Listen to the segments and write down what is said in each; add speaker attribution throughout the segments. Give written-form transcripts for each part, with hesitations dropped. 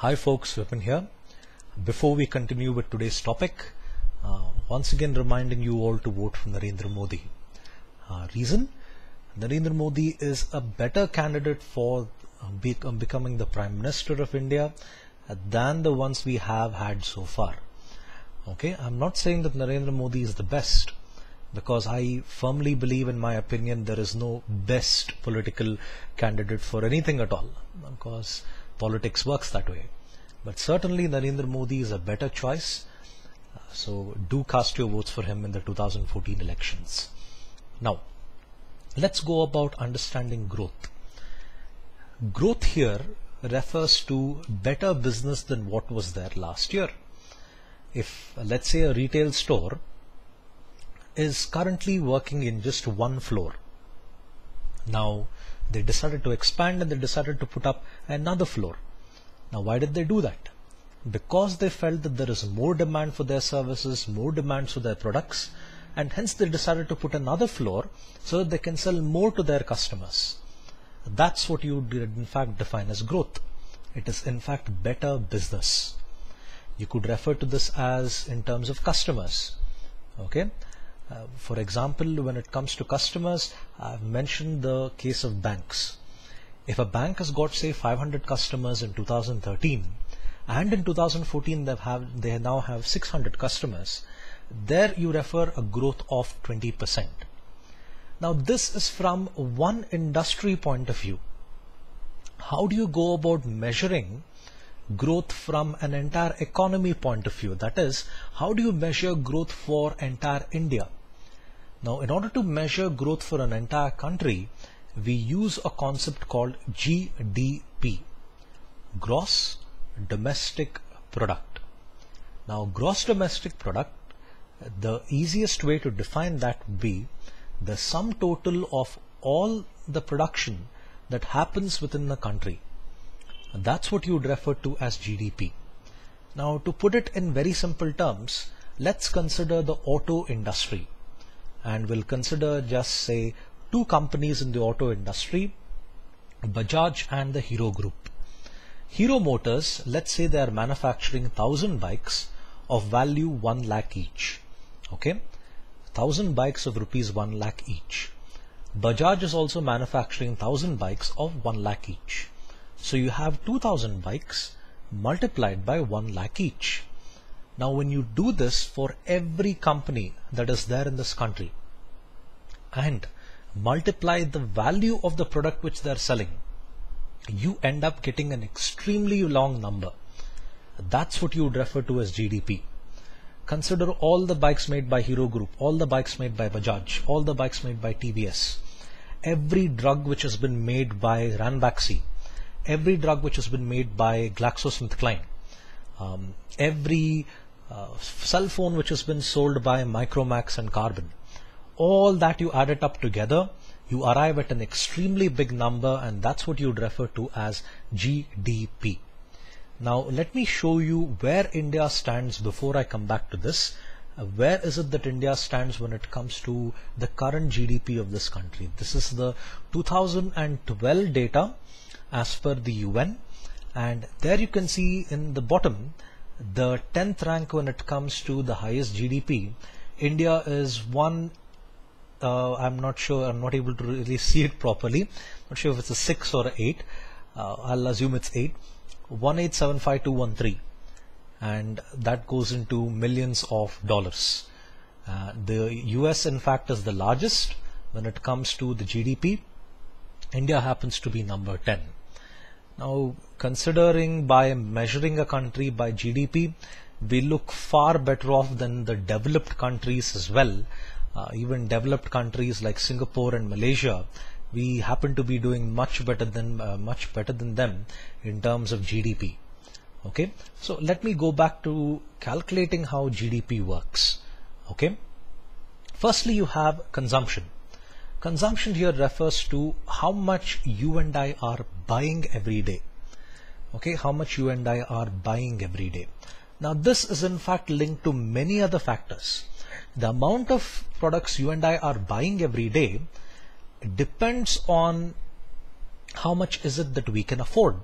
Speaker 1: Hi folks, Vipin here. Before we continue with today's topic, once again reminding you all to vote for Narendra Modi. Reason? Narendra Modi is a better candidate for becoming the Prime Minister of India than the ones we have had so far. Okay, I'm not saying that Narendra Modi is the best, because I firmly believe, in my opinion, there is no best political candidate for anything at all, because politics works that way. But certainly Narendra Modi is a better choice, so do cast your votes for him in the 2014 elections. Now, let's go about understanding growth. Growth here refers to better business than what was there last year. If, let's say, a retail store is currently working in just one floor, now they decided to expand and they decided to put up another floor. Now, why did they do that? Because they felt that there is more demand for their services, more demand for their products, and hence they decided to put another floor so that they can sell more to their customers. That's what you in fact define as growth. It is in fact better business. You could refer to this as in terms of customers. Okay. For example, when it comes to customers, I've mentioned the case of banks. If a bank has got, say, 500 customers in 2013, and in 2014 they now have 600 customers, there you refer a growth of 20%. Now, this is from one industry point of view. How do you go about measuring growth from an entire economy point of view? That is, how do you measure growth for entire India? Now, in order to measure growth for an entire country, we use a concept called GDP, Gross Domestic Product. Now, Gross Domestic Product, the easiest way to define that would be the sum total of all the production that happens within the country. That's what you would refer to as GDP. Now, to put it in very simple terms, let's consider the auto industry. And we'll consider just say two companies in the auto industry, Bajaj and the Hero Group. Hero Motors, let's say they are manufacturing 1000 bikes of value 1 lakh each. Okay, 1000 bikes of rupees 1 lakh each. Bajaj is also manufacturing 1000 bikes of 1 lakh each. So you have 2000 bikes multiplied by 1 lakh each. Now, when you do this for every company that is there in this country and multiply the value of the product which they are selling, you end up getting an extremely long number. That's what you would refer to as GDP. Consider all the bikes made by Hero Group, all the bikes made by Bajaj, all the bikes made by TVS, every drug which has been made by Ranbaxy, every drug which has been made by GlaxoSmithKline, every cell phone which has been sold by Micromax and Carbon. All that, you add it up together, you arrive at an extremely big number, and that's what you'd refer to as GDP. Now, let me show you where India stands before I come back to this. Where is it that India stands when it comes to the current GDP of this country? This is the 2012 data as per the UN, and there you can see in the bottom the 10th rank when it comes to the highest GDP. India is one, I'm not sure, I'm not able to really see it properly. Not sure if it's a 6 or 8. I'll assume it's 8. 1875213, and that goes into millions of dollars. The US in fact is the largest when it comes to the GDP. India happens to be number 10. Now, considering by measuring a country by GDP, we look far better off than the developed countries as well. Even developed countries like Singapore and Malaysia, we happen to be doing much better than them in terms of GDP. Okay, so let me go back to calculating how GDP works. Okay, firstly, you have consumption. Consumption here refers to how much you and I are buying every day. Okay, how much you and I are buying every day. Now, this is in fact linked to many other factors. The amount of products you and I are buying every day depends on how much is it that we can afford.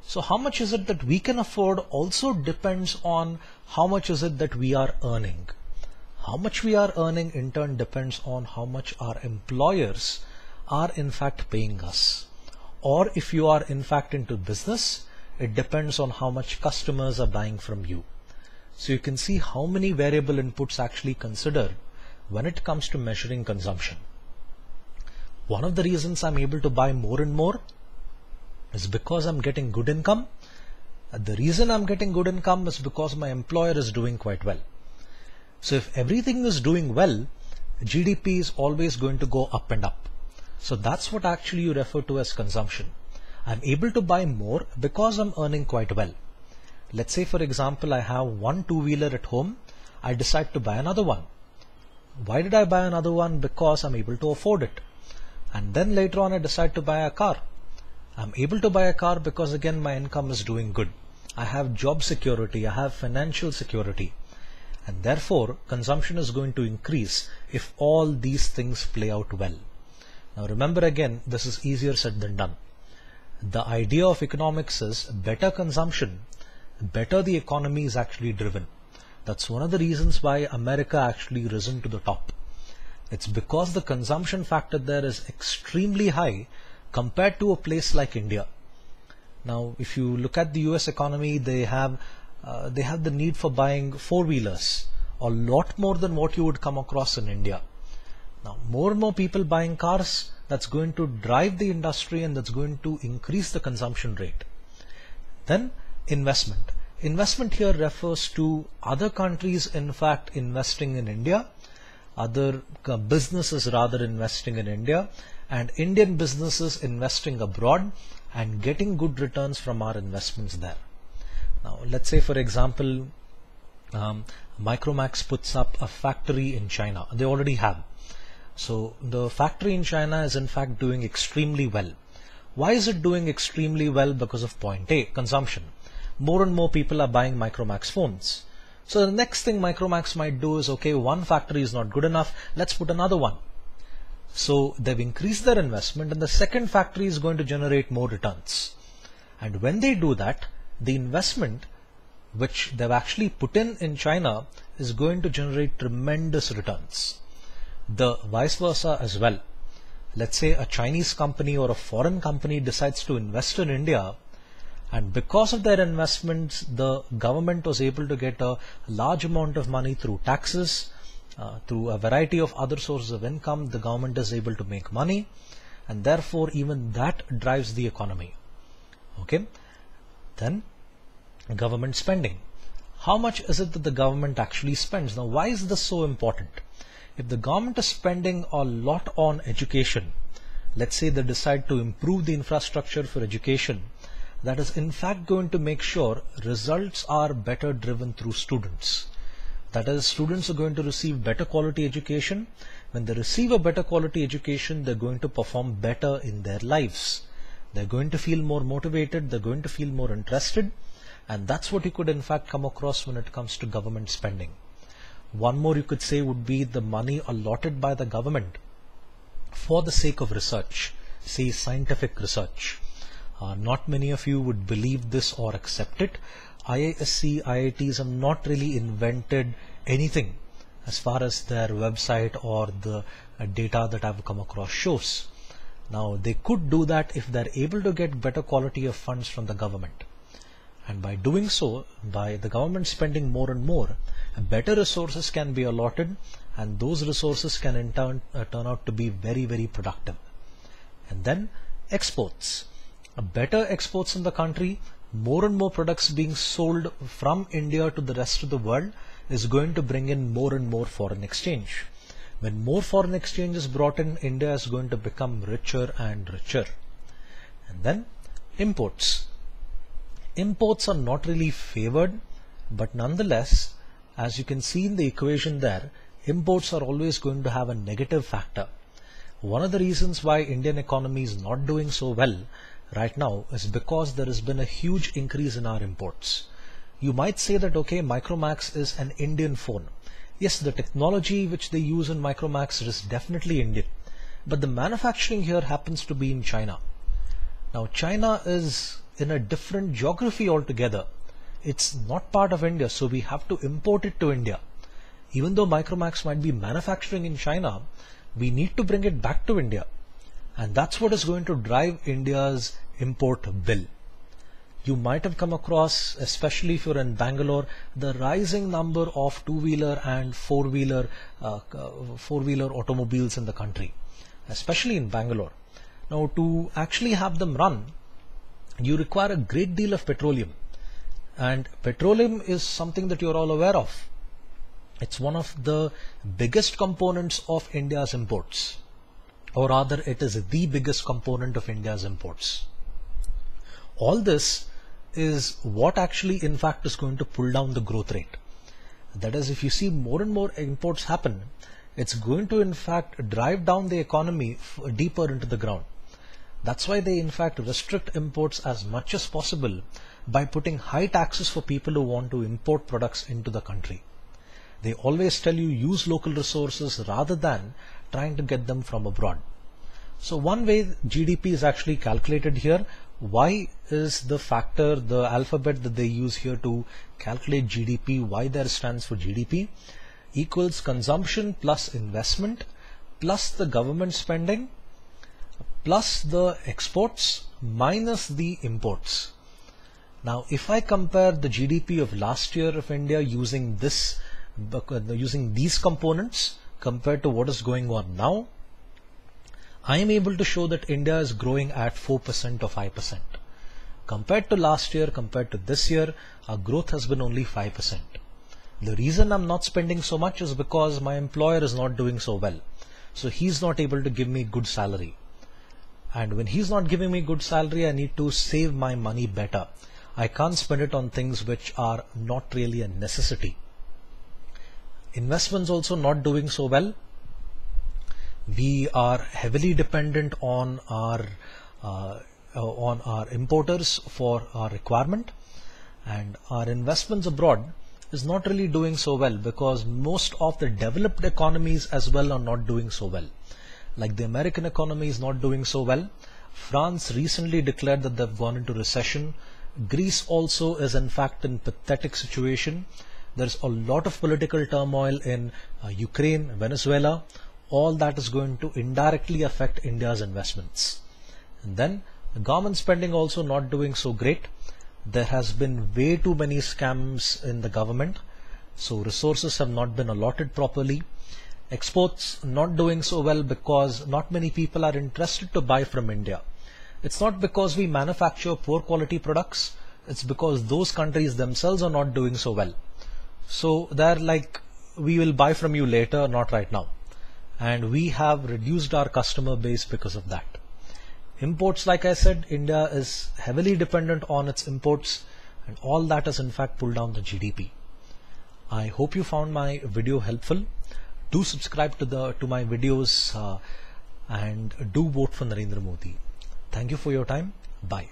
Speaker 1: So how much is it that we can afford also depends on how much is it that we are earning. How much we are earning in turn depends on how much our employers are in fact paying us. Or if you are in fact into business, it depends on how much customers are buying from you. So you can see how many variable inputs actually consider when it comes to measuring consumption. One of the reasons I'm able to buy more and more is because I'm getting good income. The reason I'm getting good income is because my employer is doing quite well. So if everything is doing well, GDP is always going to go up and up. So that's what actually you refer to as consumption. I'm able to buy more because I'm earning quite well. Let's say, for example, I have one two-wheeler at home. I decide to buy another one. Why did I buy another one? Because I'm able to afford it. And then later on I decide to buy a car. I'm able to buy a car because again my income is doing good. I have job security, I have financial security. And therefore consumption is going to increase if all these things play out well. Now remember, again, this is easier said than done. The idea of economics is better consumption, better the economy is actually driven. That's one of the reasons why America actually risen to the top. It's because the consumption factor there is extremely high compared to a place like India. Now, if you look at the US economy, they have the need for buying four-wheelers, a lot more than what you would come across in India. Now, more and more people buying cars, that's going to drive the industry and that's going to increase the consumption rate. Then investment. Investment here refers to other countries in fact investing in India, other businesses rather investing in India, and Indian businesses investing abroad and getting good returns from our investments there. Now let's say, for example, Micromax puts up a factory in China. They already have. So the factory in China is in fact doing extremely well. Why is it doing extremely well? Because of point A, consumption. More and more people are buying Micromax phones. So the next thing Micromax might do is, okay, one factory is not good enough, let's put another one. So they've increased their investment and the second factory is going to generate more returns. And when they do that, the investment which they've actually put in China is going to generate tremendous returns. The vice versa as well. Let's say a Chinese company or a foreign company decides to invest in India, and because of their investments, the government was able to get a large amount of money through taxes, through a variety of other sources of income. The government is able to make money, and therefore even that drives the economy. Okay. Then government spending. How much is it that the government actually spends? Now, why is this so important? If the government is spending a lot on education, let's say they decide to improve the infrastructure for education, that is in fact going to make sure results are better driven through students. That is, students are going to receive better quality education. When they receive a better quality education, they're going to perform better in their lives. They're going to feel more motivated, they're going to feel more interested, and that's what you could in fact come across when it comes to government spending. One more you could say would be the money allotted by the government for the sake of research, say scientific research. Not many of you would believe this or accept it. IISc, IITs have not really invented anything as far as their website or the data that I've come across shows. Now they could do that if they're able to get better quality of funds from the government. And by doing so, by the government spending more and more, better resources can be allotted, and those resources can in turn turn out to be very, very productive. And then exports. Better exports in the country, more and more products being sold from India to the rest of the world is going to bring in more and more foreign exchange. When more foreign exchange is brought in, India is going to become richer and richer. And then imports. Imports are not really favored, but nonetheless, as you can see in the equation there, imports are always going to have a negative factor. One of the reasons why Indian economy is not doing so well right now is because there has been a huge increase in our imports. You might say that, okay, Micromax is an Indian phone. Yes, the technology which they use in Micromax is definitely Indian, but the manufacturing here happens to be in China. Now, China is in a different geography altogether. It's not part of India, so we have to import it to India. Even though Micromax might be manufacturing in China, we need to bring it back to India. And that's what is going to drive India's import bill. You might have come across, especially if you're in Bangalore, the rising number of two-wheeler and four-wheeler automobiles in the country, especially in Bangalore. Now, to actually have them run, you require a great deal of petroleum. And petroleum is something that you're all aware of. It's one of the biggest components of India's imports, or rather it is the biggest component of India's imports. All this is what actually in fact is going to pull down the growth rate. That is, if you see more and more imports happen, it's going to in fact drive down the economy deeper into the ground. That's why they in fact restrict imports as much as possible by putting high taxes for people who want to import products into the country. They always tell you use local resources rather than trying to get them from abroad. So one way GDP is actually calculated here. Y is the factor, the alphabet that they use here to calculate GDP. Y there stands for GDP, equals consumption plus investment plus the government spending plus the exports minus the imports. Now, if I compare the GDP of last year of India using these components compared to what is going on now, I am able to show that India is growing at 4% or 5%. Compared to last year, compared to this year, our growth has been only 5%. The reason I'm not spending so much is because my employer is not doing so well. So he's not able to give me good salary. And when he's not giving me good salary, I need to save my money better. I can't spend it on things which are not really a necessity. Investments also not doing so well. We are heavily dependent on our importers for our requirement, and our investments abroad is not really doing so well because most of the developed economies as well are not doing so well. Like the American economy is not doing so well. France recently declared that they've gone into recession. Greece also is in fact in pathetic situation. There's a lot of political turmoil in Ukraine, Venezuela. All that is going to indirectly affect India's investments. And then the government spending also not doing so great. There has been way too many scams in the government, so resources have not been allotted properly. Exports not doing so well because not many people are interested to buy from India. It's not because we manufacture poor quality products, it's because those countries themselves are not doing so well. So they're like, we will buy from you later, not right now. And we have reduced our customer base because of that. Imports, like I said, India is heavily dependent on its imports, and all that has in fact pulled down the GDP. I hope you found my video helpful. Do subscribe to my videos and do vote for Narendra Modi. Thank you for your time. Bye.